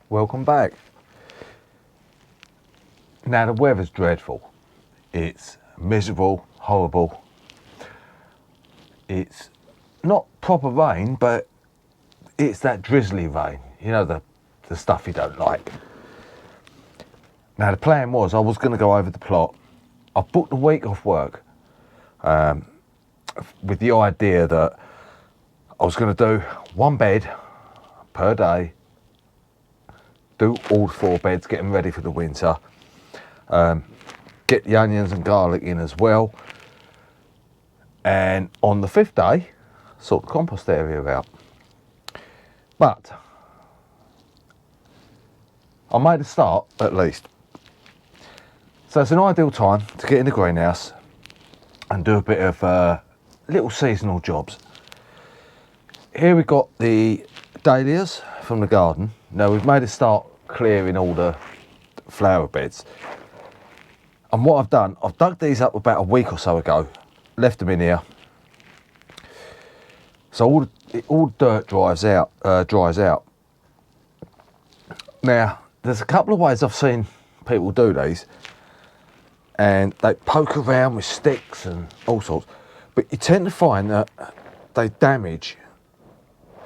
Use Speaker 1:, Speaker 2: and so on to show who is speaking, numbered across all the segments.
Speaker 1: Welcome back. Now the weather's dreadful. It's miserable, horrible. It's not proper rain, but it's that drizzly rain, you know, the stuff you don't like. Now the plan was I was going to go over the plot. I booked a week off work with the idea that I was going to do one bed per day, do all 4 beds, get them ready for the winter, get the onions and garlic in as well, and on the 5th day sort the compost area out. But I made a start at least, so it's an ideal time to get in the greenhouse and do a bit of little seasonal jobs. Here we've got the dahlias from the garden. Now we've made a start clearing all the flower beds, and what I've done, I've dug these up about a week or so ago, left them in here, so all the dirt dries out. Now there's a couple of ways I've seen people do these, and they poke around with sticks and all sorts, but you tend to find that they damage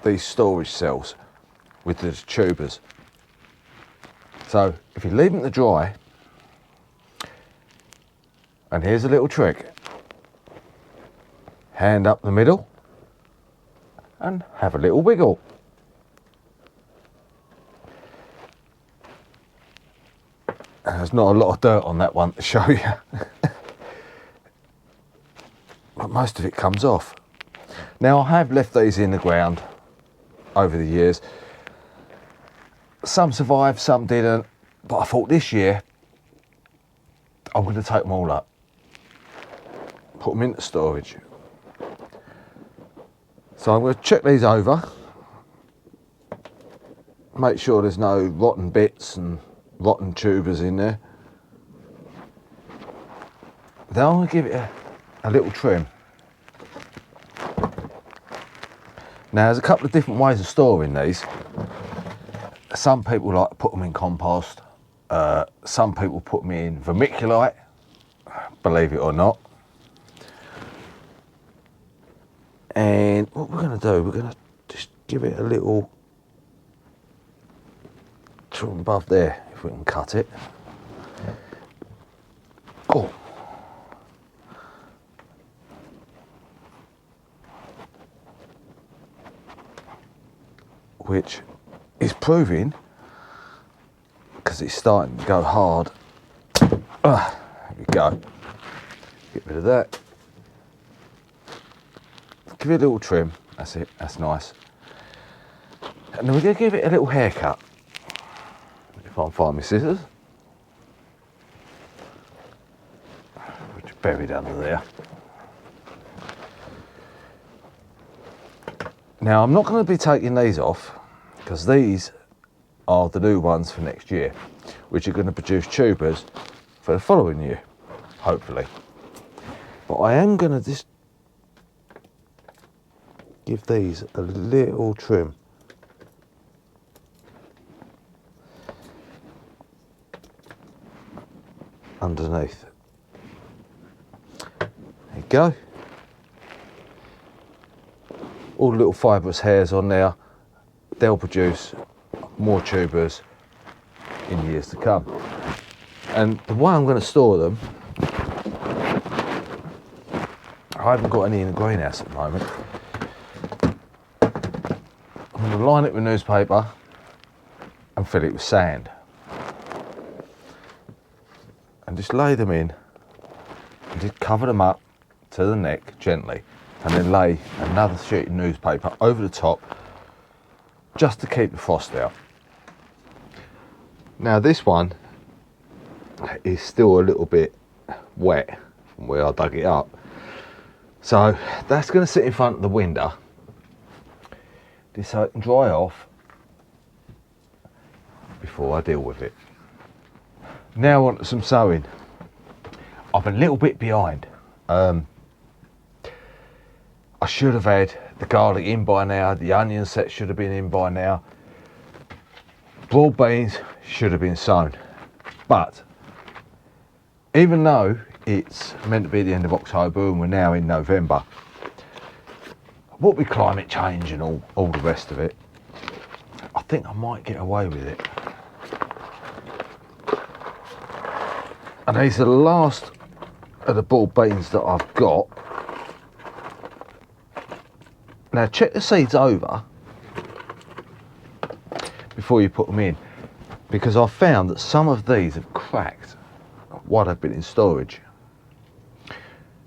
Speaker 1: these storage cells with the tubers. So if you leave them to dry, and here's a little trick, hand up the middle and have a little wiggle. And there's not a lot of dirt on that one to show you, but most of it comes off. Now I have left these in the ground over the years. Some survived, some didn't, but I thought this year I'm going to take them all up, put them into storage. So I'm going to check these over, make sure there's no rotten bits and rotten tubers in there. Then I'm going to give it a little trim. Now there's a couple of different ways of storing these. Some people like to put them in compost, some people put them in vermiculite, believe it or not. And what we're going to do, we're going to just give it a little trim above there, if we can cut it. Oh. Which is proving, because it's starting to go hard. There we go. Get rid of that. Give it a little trim. That's it. That's nice. And then we're going to give it a little haircut. If I can find my scissors, which are buried under there. Now I'm not going to be taking these off, because these are the new ones for next year, which are going to produce tubers for the following year, hopefully. But I am going to just give these a little trim. Underneath. There you go. All the little fibrous hairs on there, they'll produce more tubers in years to come. And the way I'm going to store them, I haven't got any in the greenhouse at the moment. I'm going to line it with newspaper and fill it with sand. And just lay them in and just cover them up to the neck gently, and then lay another sheet of newspaper over the top just to keep the frost out. Now this one is still a little bit wet from where I dug it up, so that's going to sit in front of the window just so it can dry off before I deal with it. Now on to some sowing. I'm a little bit behind. I should have had the garlic in by now, the onion set should have been in by now. broad beans should have been sown, but even though it's meant to be the end of October and we're now in November, what with climate change and all the rest of it, I think I might get away with it. And these are the last of the broad beans that I've got. Now check the seeds over before you put them in, because I found that some of these have cracked while they've been in storage.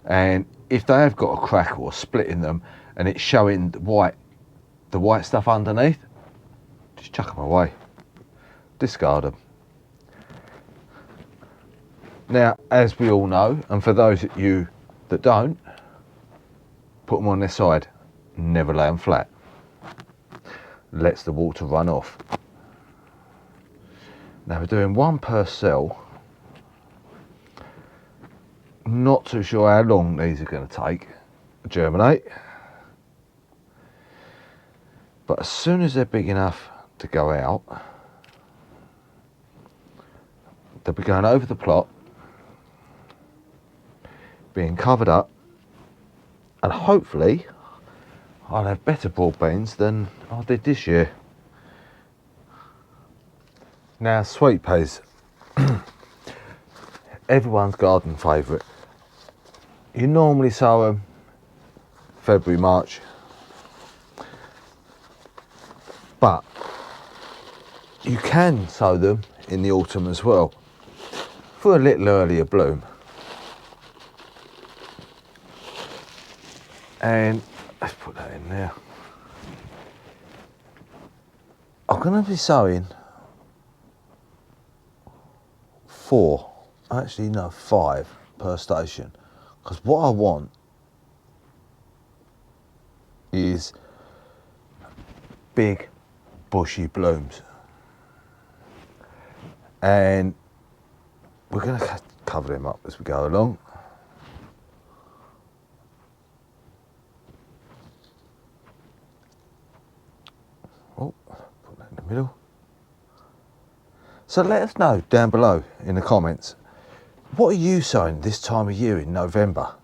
Speaker 1: And if they have got a crack or a split in them and it's showing the white stuff underneath, just chuck them away, discard them. Now, as we all know, and for those of you that don't, put them on their side, never lay them flat. Lets the water run off. Now we're doing one per cell. Not too sure how long these are going to take to germinate, but as soon as they're big enough to go out, they'll be going over the plot, being covered up, and hopefully I'll have better broad beans than I did this year. Now sweet peas, everyone's garden favourite. You normally sow them February, March, but you can sow them in the autumn as well for a little earlier bloom. And let's put that in there. I'm going to be sowing 5 per station, because what I want is big bushy blooms, and we're going to cover them up as we go along. Oh, put that in the middle. So let us know down below in the comments, what are you sowing this time of year in November?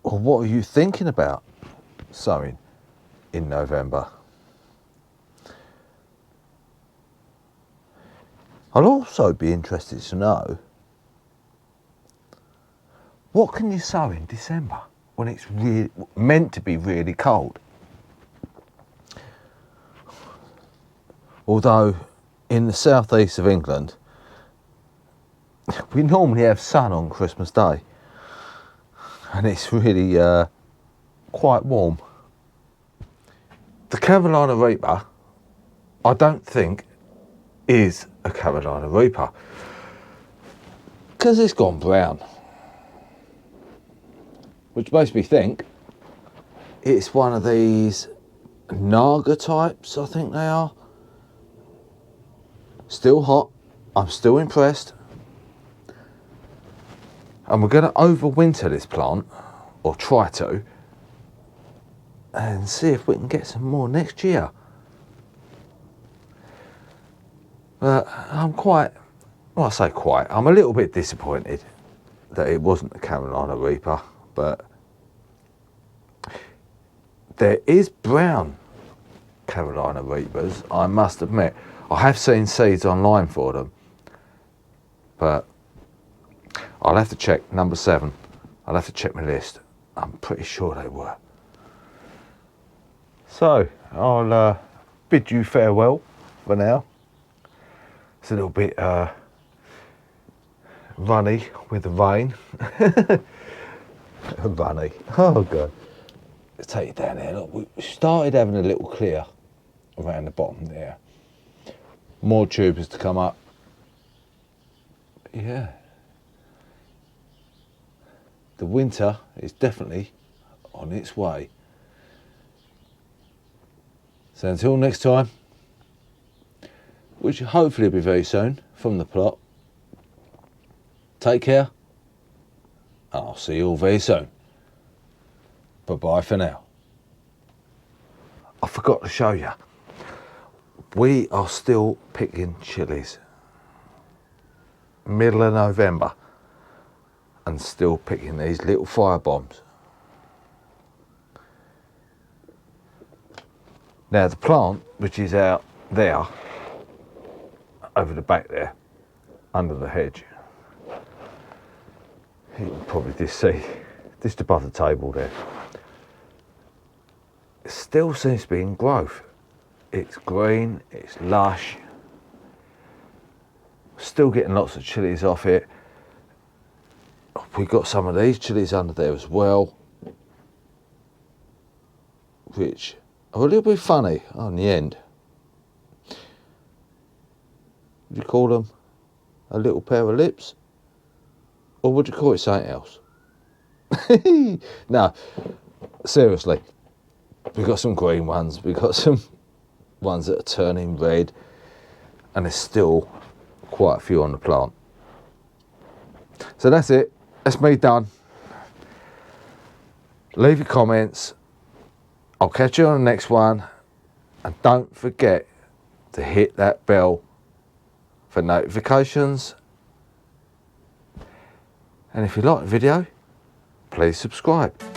Speaker 1: Or what are you thinking about sowing in November? I'll also be interested to know, what can you sow in December when it's really meant to be really cold? Although in the southeast of England, we normally have sun on Christmas Day, and it's really quite warm. The Carolina Reaper, I don't think is a Carolina Reaper, because it's gone brown, which makes me think it's one of these Naga types, I think they are. Still hot, I'm still impressed, and we're going to overwinter this plant, or try to, and see if we can get some more next year. But I'm I'm a little bit disappointed that it wasn't a Carolina Reaper, but there is brown Carolina Reapers, I must admit. I have seen seeds online for them, but I'll have to check. Number 7, I'll have to check my list. I'm pretty sure they were. So I'll bid you farewell for now. It's a little bit runny with the rain. Runny, oh god. Let's take it down there. Look, we started having a little clear around the bottom there. More tubers to come up. Yeah. The winter is definitely on its way. So until next time, which hopefully will be very soon from the plot, take care, and I'll see you all very soon. Bye bye for now. I forgot to show you. We are still picking chilies. Middle of November. And still picking these little fire bombs. Now the plant, which is out there, over the back there, under the hedge, you can probably just see, just above the table there, it still seems to be in growth. It's green, it's lush, still getting lots of chilies off it. We've got some of these chilies under there as well, which are a little bit funny on the end. Would you call them a little pair of lips? Or would you call it something else? No, seriously. We've got some green ones, we've got some ones that are turning red, and there's still quite a few on the plant. So that's it. That's me done. Leave your comments. I'll catch you on the next one. And don't forget to hit that bell for notifications. And if you like the video, please subscribe.